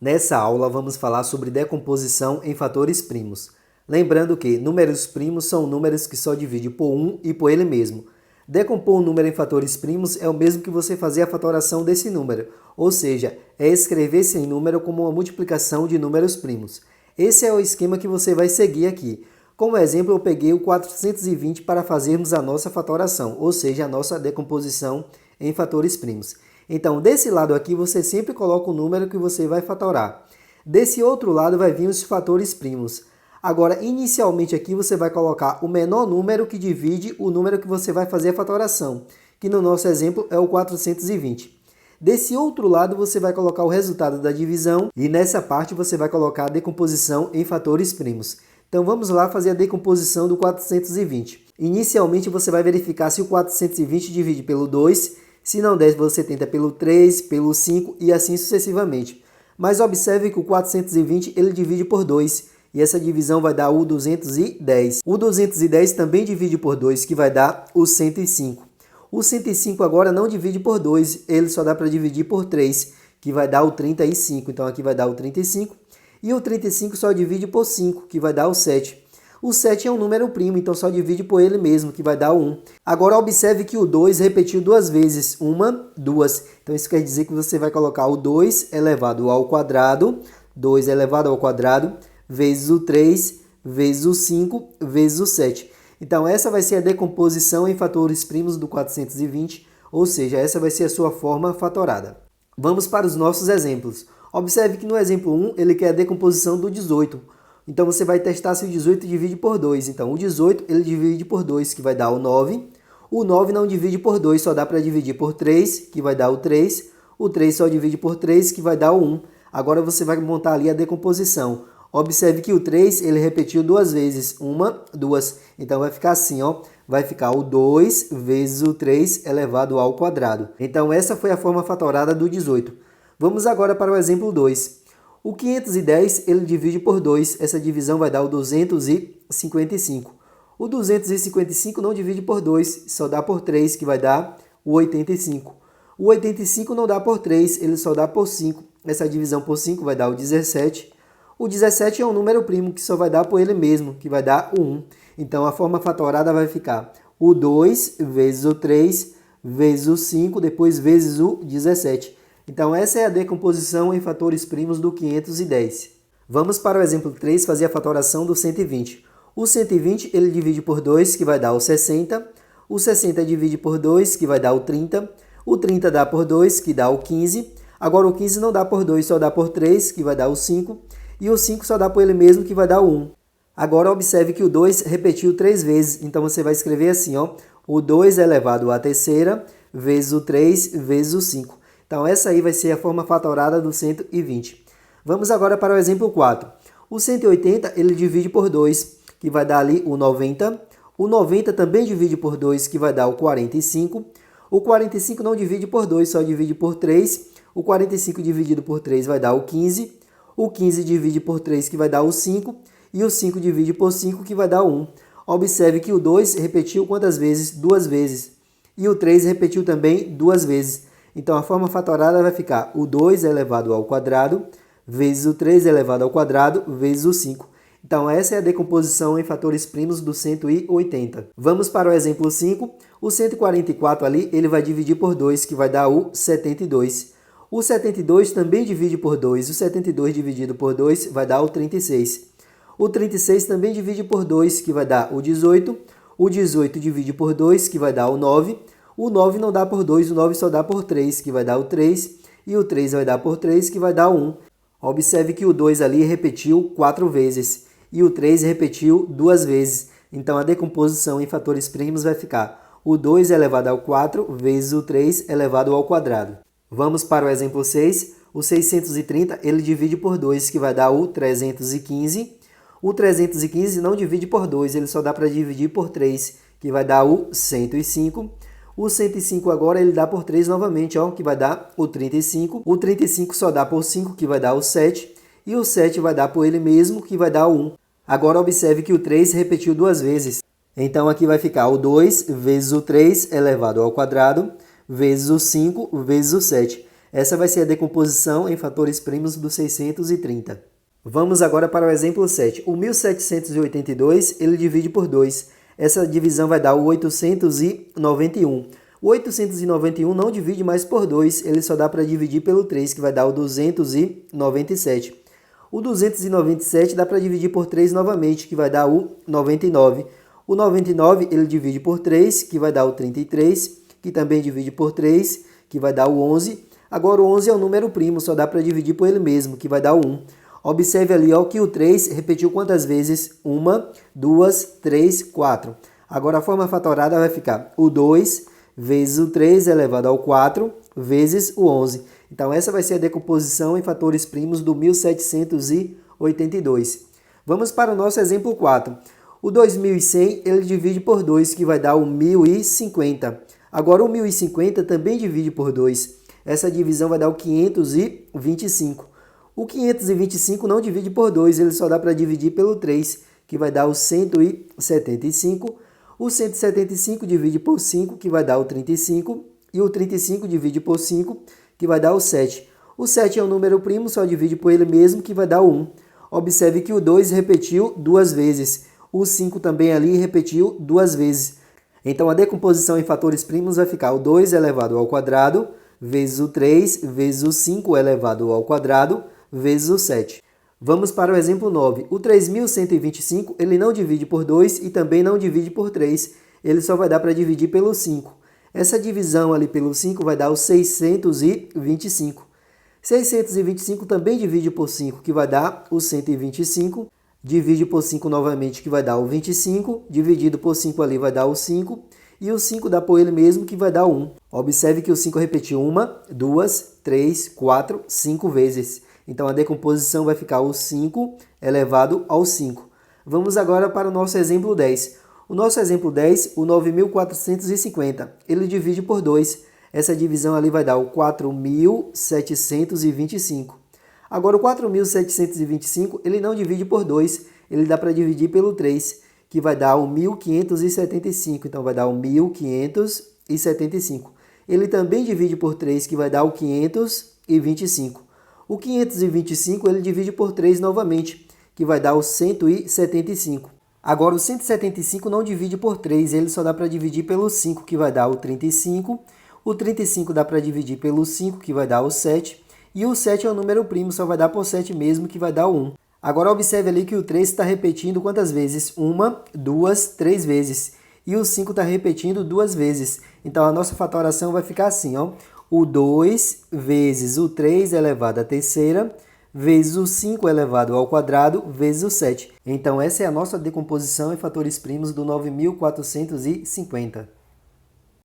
Nessa aula vamos falar sobre decomposição em fatores primos. Lembrando que números primos são números que só dividem por 1 e por ele mesmo. Decompor um número em fatores primos é o mesmo que você fazer a fatoração desse número, ou seja, é escrever esse número como uma multiplicação de números primos. Esse é o esquema que você vai seguir aqui. Como exemplo, eu peguei o 420 para fazermos a nossa fatoração, ou seja, a nossa decomposição em fatores primos. Então, desse lado aqui, você sempre coloca o número que você vai fatorar. Desse outro lado vai vir os fatores primos. Agora, inicialmente aqui, você vai colocar o menor número que divide o número que você vai fazer a fatoração, que no nosso exemplo é o 420. Desse outro lado, você vai colocar o resultado da divisão e nessa parte você vai colocar a decomposição em fatores primos. Então, vamos lá fazer a decomposição do 420. Inicialmente, você vai verificar se o 420 divide pelo 2. Se não der, você tenta pelo 3, pelo 5 e assim sucessivamente. Mas observe que o 420 ele divide por 2 e essa divisão vai dar o 210. O 210 também divide por 2, que vai dar o 105. O 105 agora não divide por 2, ele só dá para dividir por 3, que vai dar o 35. Então aqui vai dar o 35. E o 35 só divide por 5, que vai dar o 7. O 7 é um número primo, então só divide por ele mesmo, que vai dar o 1. Agora observe que o 2 repetiu duas vezes, uma, duas. Então isso quer dizer que você vai colocar o 2 elevado ao quadrado, 2 elevado ao quadrado, vezes o 3, vezes o 5, vezes o 7. Então essa vai ser a decomposição em fatores primos do 420, ou seja, essa vai ser a sua forma fatorada. Vamos para os nossos exemplos. Observe que no exemplo 1 ele quer a decomposição do 18. Então, você vai testar se o 18 divide por 2. Então, o 18 ele divide por 2, que vai dar o 9. O 9 não divide por 2, só dá para dividir por 3, que vai dar o 3. O 3 só divide por 3, que vai dar o 1. Agora, você vai montar ali a decomposição. Observe que o 3 ele repetiu duas vezes. Uma, duas. Então, vai ficar assim, ó. Vai ficar o 2 vezes o 3 elevado ao quadrado. Então, essa foi a forma fatorada do 18. Vamos agora para o exemplo 2. O 510 ele divide por 2, essa divisão vai dar o 255. O 255 não divide por 2, só dá por 3, que vai dar o 85. O 85 não dá por 3, ele só dá por 5. Essa divisão por 5 vai dar o 17. O 17 é um número primo que só vai dar por ele mesmo, que vai dar o 1. Então a forma fatorada vai ficar o 2 vezes o 3 vezes o 5, depois vezes o 17. Então, essa é a decomposição em fatores primos do 510. Vamos para o exemplo 3, fazer a fatoração do 120. O 120 ele divide por 2, que vai dar o 60. O 60 divide por 2, que vai dar o 30. O 30 dá por 2, que dá o 15. Agora, o 15 não dá por 2, só dá por 3, que vai dar o 5. E o 5 só dá por ele mesmo, que vai dar o 1. Agora, observe que o 2 repetiu 3 vezes. Então, você vai escrever assim, ó. O 2 elevado à terceira, vezes o 3, vezes o 5. Então, essa aí vai ser a forma fatorada do 120. Vamos agora para o exemplo 4. O 180, ele divide por 2, que vai dar ali o 90. O 90 também divide por 2, que vai dar o 45. O 45 não divide por 2, só divide por 3. O 45 dividido por 3 vai dar o 15. O 15 divide por 3, que vai dar o 5. E o 5 divide por 5, que vai dar o 1. Observe que o 2 repetiu quantas vezes? Duas vezes. E o 3 repetiu também duas vezes. Então, a forma fatorada vai ficar o 2 elevado ao quadrado, vezes o 3 elevado ao quadrado, vezes o 5. Então, essa é a decomposição em fatores primos do 180. Vamos para o exemplo 5. O 144 ali, ele vai dividir por 2, que vai dar o 72. O 72 também divide por 2. O 72 dividido por 2 vai dar o 36. O 36 também divide por 2, que vai dar o 18. O 18 divide por 2, que vai dar o 9. O 9 não dá por 2, o 9 só dá por 3, que vai dar o 3. E o 3 vai dar por 3, que vai dar o 1. Observe que o 2 ali repetiu 4 vezes. E o 3 repetiu 2 vezes. Então, a decomposição em fatores primos vai ficar o 2 elevado ao 4 vezes o 3 elevado ao quadrado. Vamos para o exemplo 6. O 630 ele divide por 2, que vai dar o 315. O 315 não divide por 2, ele só dá para dividir por 3, que vai dar o 105. O 105 agora ele dá por 3 novamente, ó, que vai dar o 35. O 35 só dá por 5, que vai dar o 7. E o 7 vai dar por ele mesmo, que vai dar o 1. Agora observe que o 3 repetiu duas vezes. Então aqui vai ficar o 2 vezes o 3 elevado ao quadrado, vezes o 5 vezes o 7. Essa vai ser a decomposição em fatores primos do 630. Vamos agora para o exemplo 7. O 1782, ele divide por 2. Essa divisão vai dar o 891. O 891 não divide mais por 2, ele só dá para dividir pelo 3, que vai dar o 297. O 297 dá para dividir por 3 novamente, que vai dar o 99. O 99 ele divide por 3, que vai dar o 33, que também divide por 3, que vai dar o 11. Agora o 11 é um número primo, só dá para dividir por ele mesmo, que vai dar o 1. Observe ali ó, que o 3 repetiu quantas vezes? 1, 2, 3, 4. Agora a forma fatorada vai ficar o 2 vezes o 3 elevado ao 4 vezes o 11. Então essa vai ser a decomposição em fatores primos do 1782. Vamos para o nosso exemplo 4. O 2100 ele divide por 2, que vai dar o 1050. Agora o 1050 também divide por 2. Essa divisão vai dar o 525. O 525 não divide por 2, ele só dá para dividir pelo 3, que vai dar o 175. O 175 divide por 5, que vai dar o 35. E o 35 divide por 5, que vai dar o 7. O 7 é um número primo, só divide por ele mesmo, que vai dar o 1. Observe que o 2 repetiu 2 vezes. O 5 também ali repetiu 2 vezes. Então a decomposição em fatores primos vai ficar o 2 elevado ao quadrado, vezes o 3, vezes o 5 elevado ao quadrado, vezes o 7. Vamos para o exemplo 9. O 3125 ele não divide por 2 e também não divide por 3. Ele só vai dar para dividir pelo 5. Essa divisão ali pelo 5 vai dar o 625. 625 também divide por 5, que vai dar o 125. Divide por 5 novamente, que vai dar o 25. Dividido por 5 ali vai dar o 5. E o 5 dá por ele mesmo, que vai dar o 1. Observe que o 5 repetiu 1, 2, 3, 4, 5 vezes. Então, a decomposição vai ficar o 5 elevado ao 5. Vamos agora para o nosso exemplo 10. O nosso exemplo 10, o 9450, ele divide por 2. Essa divisão ali vai dar o 4725. Agora, o 4725, ele não divide por 2, ele dá para dividir pelo 3, que vai dar o 1575. Então, vai dar o 1575. Ele também divide por 3, que vai dar o 525. O 525 ele divide por 3 novamente, que vai dar o 175. Agora o 175 não divide por 3, ele só dá para dividir pelo 5, que vai dar o 35. O 35 dá para dividir pelo 5, que vai dar o 7. E o 7 é um número primo, só vai dar por 7 mesmo, que vai dar o 1. Agora observe ali que o 3 está repetindo quantas vezes? 1, 2, 3 vezes. E o 5 está repetindo 2 vezes. Então a nossa fatoração vai ficar assim, ó. O 2 vezes o 3 elevado à terceira, vezes o 5 elevado ao quadrado, vezes o 7. Então, essa é a nossa decomposição em fatores primos do 9450.